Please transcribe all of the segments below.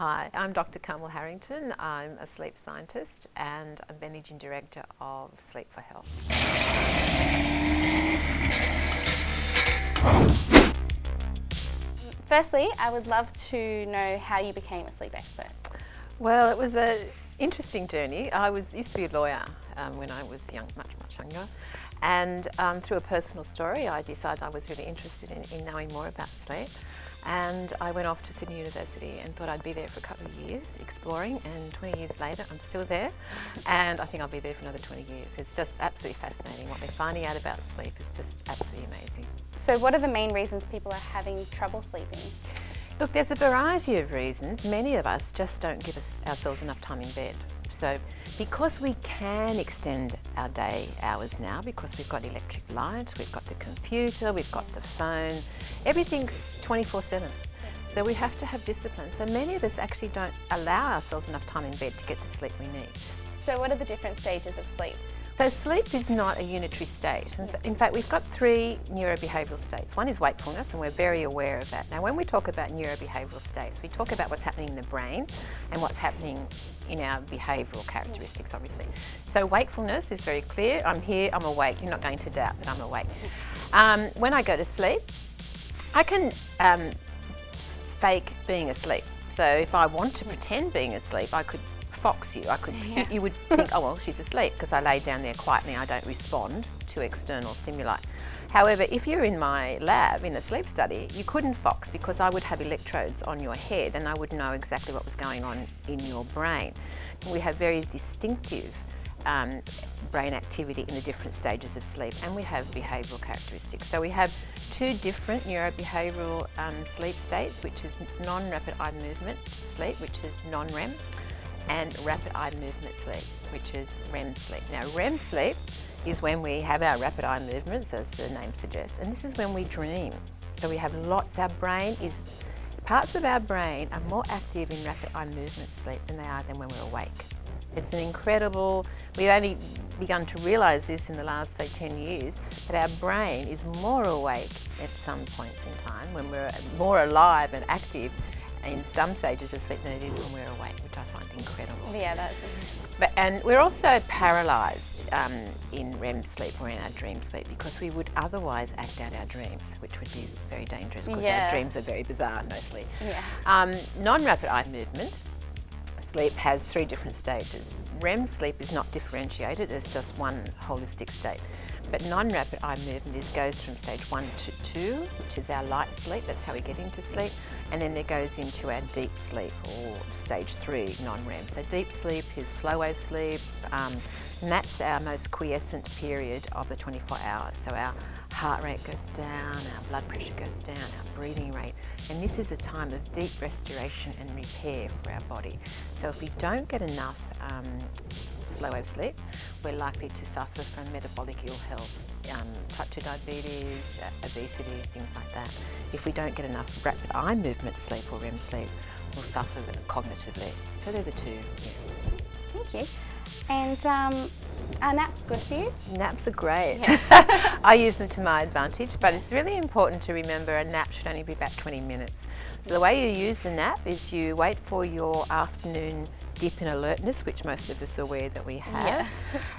Hi, I'm Dr. Carmel Harrington. I'm a sleep scientist and I'm Managing Director of Sleep for Health. Firstly, I would love to know how you became a sleep expert. Well, it was an interesting journey. I used to be a lawyer when I was much younger. And through a personal story, I decided I was really interested in knowing more about sleep. And I went off to Sydney University and thought I'd be there for a couple of years exploring, and 20 years later I'm still there, and I think I'll be there for another 20 years. It's just absolutely fascinating. What they're finding out about sleep is just absolutely amazing. So what are the main reasons people are having trouble sleeping? Look, there's a variety of reasons. Many of us just don't give ourselves enough time in bed. So because we can extend our day hours now, because we've got electric light, we've got the computer, we've got the phone, everything's 24/7. So we have to have discipline. So many of us actually don't allow ourselves enough time in bed to get the sleep we need. So what are the different stages of sleep? So sleep is not a unitary state. In fact, we've got 3 neurobehavioural states. One is wakefulness, and we're very aware of that. Now, when we talk about neurobehavioural states, we talk about what's happening in the brain and what's happening in our behavioural characteristics, obviously. So wakefulness is very clear. I'm here, I'm awake. You're not going to doubt that I'm awake. When I go to sleep, I can fake being asleep. So if I want to pretend being asleep, I could fox you. You would think, oh well, she's asleep because I lay down there quietly, I don't respond to external stimuli. However, if you're in my lab in a sleep study, you couldn't fox because I would have electrodes on your head and I would know exactly what was going on in your brain. We have very distinctive brain activity in the different stages of sleep, and we have behavioural characteristics. So we have 2 different neurobehavioural sleep states, which is non-rapid eye movement sleep, which is non-REM, and rapid eye movement sleep, which is REM sleep. Now, REM sleep is when we have our rapid eye movements, as the name suggests, and this is when we dream. So we have parts of our brain are more active in rapid eye movement sleep than they are when we're awake. It's an incredible, we've only begun to realise this in the last, say, 10 years, that our brain is more awake at some points in time, when we're more alive and active in some stages of sleep than it is when we're awake, which I find incredible. Yeah, that's And we're also paralysed in REM sleep or in our dream sleep because we would otherwise act out our dreams, which would be very dangerous because our dreams are very bizarre mostly. Yeah. Non-rapid eye movement sleep has 3 different stages. REM sleep is not differentiated, it's just one holistic state. But non-rapid eye movement goes from stage 1 to 2, which is our light sleep, that's how we get into sleep, and then it goes into our deep sleep, or stage 3, non-REM. So deep sleep is slow wave sleep, and that's our most quiescent period of the 24 hours. So our heart rate goes down, our blood pressure goes down, our breathing rate, and this is a time of deep restoration and repair for our body. So if we don't get enough slow wave sleep, we're likely to suffer from metabolic ill health, type 2 diabetes, obesity, things like that. If we don't get enough rapid eye movement sleep or REM sleep, we'll suffer cognitively. So they're the 2. Yeah. Thank you. And are naps good for you? Naps are great. Yeah. I use them to my advantage, but it's really important to remember a nap should only be about 20 minutes. So the way you use the nap is you wait for your afternoon dip in alertness, which most of us are aware that we have,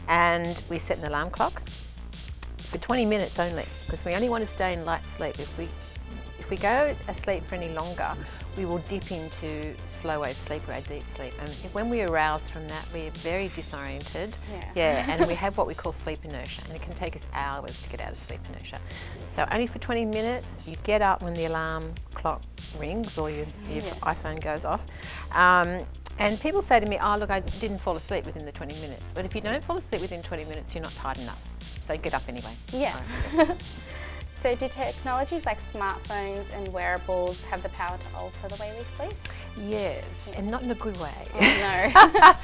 and we set an alarm clock for 20 minutes only, because we only want to stay in light sleep. If we go asleep for any longer, we will dip into slow wave sleep or our deep sleep, and when we arouse from that, we're very disoriented. And we have what we call sleep inertia, and it can take us hours to get out of sleep inertia. So only for 20 minutes, you get up when the alarm clock rings or your iPhone goes off. And people say to me, oh look, I didn't fall asleep within the 20 minutes. But if you don't fall asleep within 20 minutes, you're not tired enough. So get up anyway. Yeah. So do technologies like smartphones and wearables have the power to alter the way we sleep? Yes, and not in a good way. Oh, no.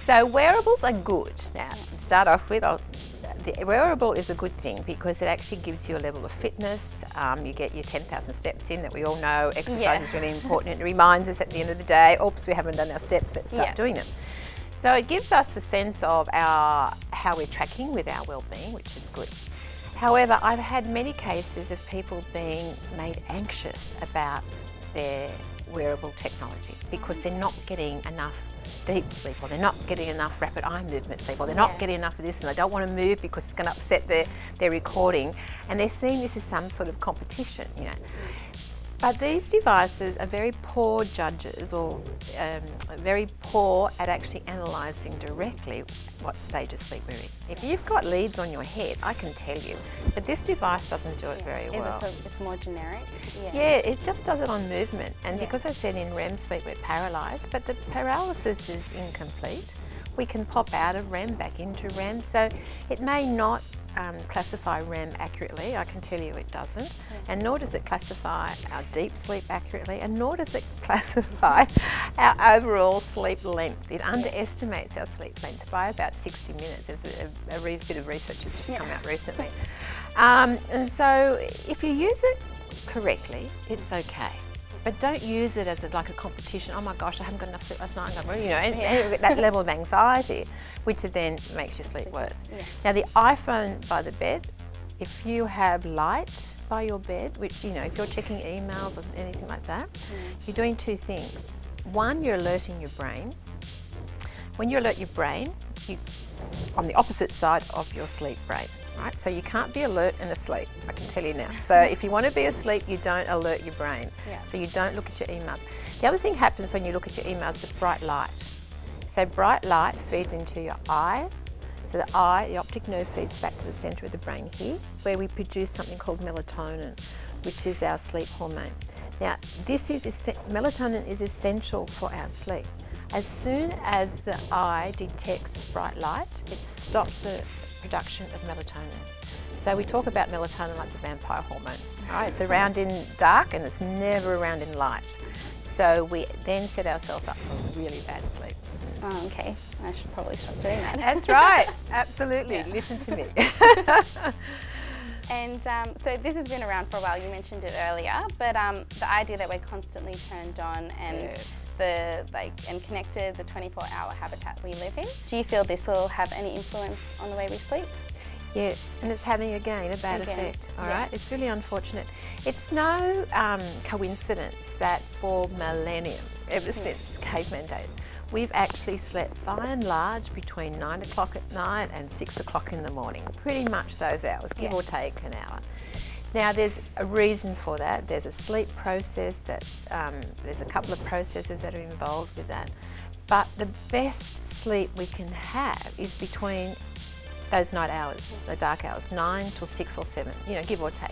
So wearables are good. Now, to start off with, the wearable is a good thing because it actually gives you a level of fitness. You get your 10,000 steps in that we all know. Exercise is really important. It reminds us at the end of the day, oops, we haven't done our steps, let's start doing them. So it gives us a sense of how we're tracking with our well-being, which is good. However, I've had many cases of people being made anxious about their wearable technology because they're not getting enough deep sleep, or they're not getting enough rapid eye movement sleep, or they're not getting enough of this, and they don't want to move because it's going to upset their recording, and they're seeing this as some sort of competition, you know. But these devices are very poor judges, or very poor at actually analysing directly what stage of sleep we're in. If you've got leads on your head, I can tell you, but this device doesn't do it very well. It's more generic? Yeah, it just does it on movement. And because I said in REM sleep we're paralysed, but the paralysis is incomplete. We can pop out of REM back into REM, so it may not classify REM accurately, I can tell you it doesn't, and nor does it classify our deep sleep accurately, and nor does it classify our overall sleep length. It underestimates our sleep length by about 60 minutes. There's a bit of research that's just come out recently. And so if you use it correctly, it's okay. But don't use it as like a competition. Oh my gosh, I haven't got enough sleep last night. And that level of anxiety, which then makes your sleep worse. Yeah. Now the iPhone by the bed, if you have light by your bed, which, you know, if you're checking emails or anything like that, you're doing two things. One, you're alerting your brain. When you alert your brain, you on the opposite side of your sleep brain. Right? So you can't be alert and asleep, I can tell you now. So if you want to be asleep, you don't alert your brain. So you don't look at your emails. The other thing happens when you look at your emails is bright light. So bright light feeds into your eye. So the eye, the optic nerve, feeds back to the centre of the brain here, where we produce something called melatonin, which is our sleep hormone. Now, melatonin is essential for our sleep. As soon as the eye detects bright light, it stops the production of melatonin. So we talk about melatonin like the vampire hormone. Right? It's around in dark and it's never around in light. So we then set ourselves up for really bad sleep. Oh, okay. I should probably stop doing that. That's right. Absolutely. Listen to me. And so this has been around for a while. You mentioned it earlier, but the idea that we're constantly turned on and and connected, the 24-hour habitat we live in. Do you feel this will have any influence on the way we sleep? Yes, and it's having again a bad effect. All right, it's really unfortunate. It's no coincidence that for millennium, ever since caveman days, we've actually slept by and large between 9 o'clock at night and 6 o'clock in the morning. Pretty much those hours, give or take an hour. Now there's a reason for that. There's a sleep process that's, there's a couple of processes that are involved with that. But the best sleep we can have is between those night hours, the dark hours, 9 till 6 or 7, you know, give or take.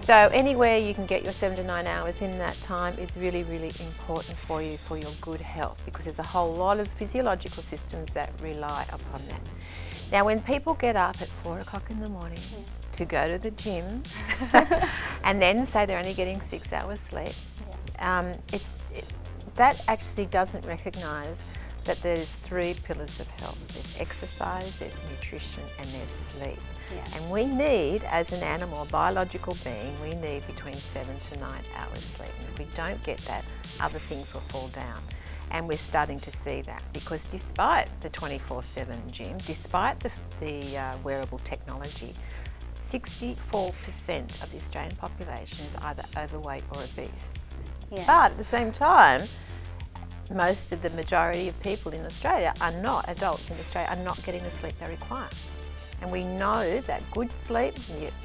So anywhere you can get your 7 to 9 hours in that time is really, really important for you, for your good health, because there's a whole lot of physiological systems that rely upon that. Now when people get up at 4 o'clock in the morning to go to the gym and then say they're only getting 6 hours sleep, that actually doesn't recognise that there's 3 pillars of health. There's exercise, there's nutrition, and there's sleep. And we need, as an animal, a biological being, we need between 7 to 9 hours sleep. And if we don't get that, other things will fall down. And we're starting to see that, because despite the 24/7 gym, despite the wearable technology, 64% of the Australian population is either overweight or obese. But at the same time, the majority of people in Australia are not, adults in Australia are not getting the sleep they require. And we know that good sleep,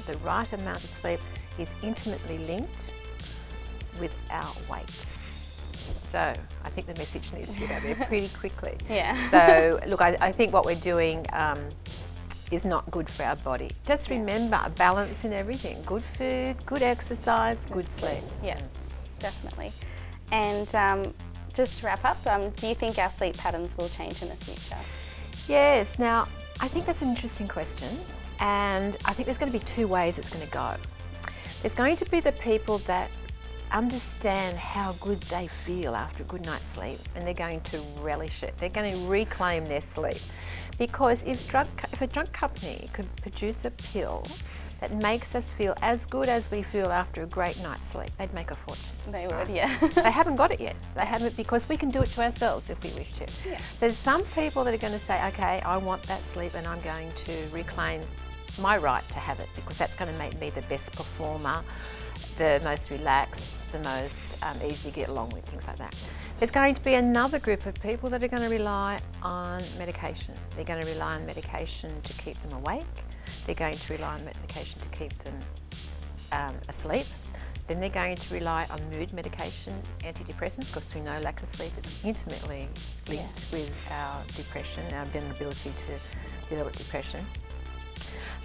the right amount of sleep, is intimately linked with our weight. So I think the message needs to get out there pretty quickly. So look, I think what we're doing is not good for our body. Just remember a balance in everything. Good food, good exercise, good sleep. Yeah, definitely. And just to wrap up, do you think our sleep patterns will change in the future? Yes, now I think that's an interesting question, and I think there's going to be 2 ways it's going to go. There's going to be the people that understand how good they feel after a good night's sleep, and they're going to relish it. They're going to reclaim their sleep. Because if a drug company could produce a pill that makes us feel as good as we feel after a great night's sleep, they'd make a fortune. They would, yeah. They haven't got it yet. They haven't, because we can do it to ourselves if we wish to. There's some people that are going to say, okay, I want that sleep and I'm going to reclaim my right to have it, because that's going to make me the best performer the most relaxed, the most easy to get along with, things like that. There's going to be another group of people that are going to rely on medication. They're going to rely on medication to keep them awake. They're going to rely on medication to keep them asleep. Then they're going to rely on mood medication, antidepressants, because we know lack of sleep is intimately linked with our depression, our vulnerability to develop depression.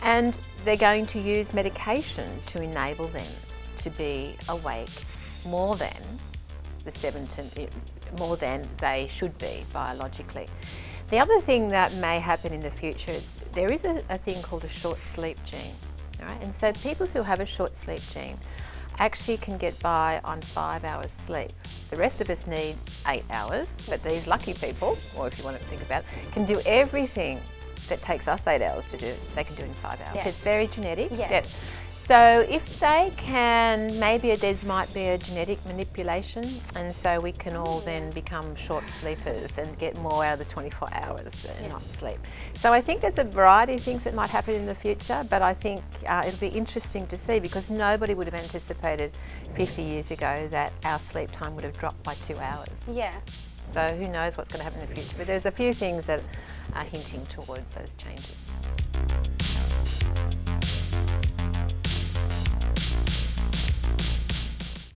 And they're going to use medication to enable them to be awake more than more than they should be biologically. The other thing that may happen in the future is there is a thing called a short sleep gene, right? And so people who have a short sleep gene actually can get by on 5 hours sleep. The rest of us need 8 hours, but these lucky people, or if you want to think about it, can do everything that takes us 8 hours to do, they can do in 5 hours. Yeah. It's very genetic. Yeah. Yep. So if they can, maybe there might be a genetic manipulation, and so we can all then become short sleepers and get more out of the 24 hours and not sleep. So I think there's a variety of things that might happen in the future, but I think it'll be interesting to see, because nobody would have anticipated 50 years ago that our sleep time would have dropped by 2 hours. Yeah. So who knows what's going to happen in the future, but there's a few things that are hinting towards those changes.